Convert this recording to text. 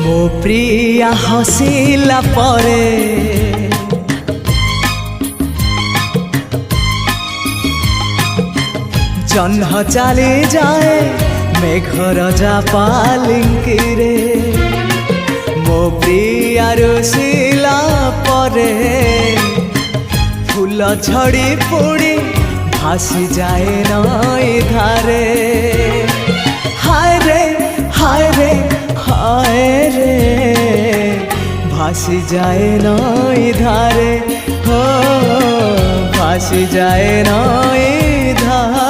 ମୋ ପ୍ରିୟା ହସିଲା ପରେ ଜହ୍ନ ଚାଲି ଯାଏ ମେଘର ପାଲିଙ୍କିରେ। ମୋ ପ୍ରିୟା ରୁଷିଲା ପରେ ଫୁଲ ଝଡ଼ି ପୋଡ଼ି ଭାସି ଯାଏ ନଈ ଧାରେ। ହାୟ ରେ ହାୟ ରେ हाय रे भासी जाए नई धारे हो भासी जाए नई धारे।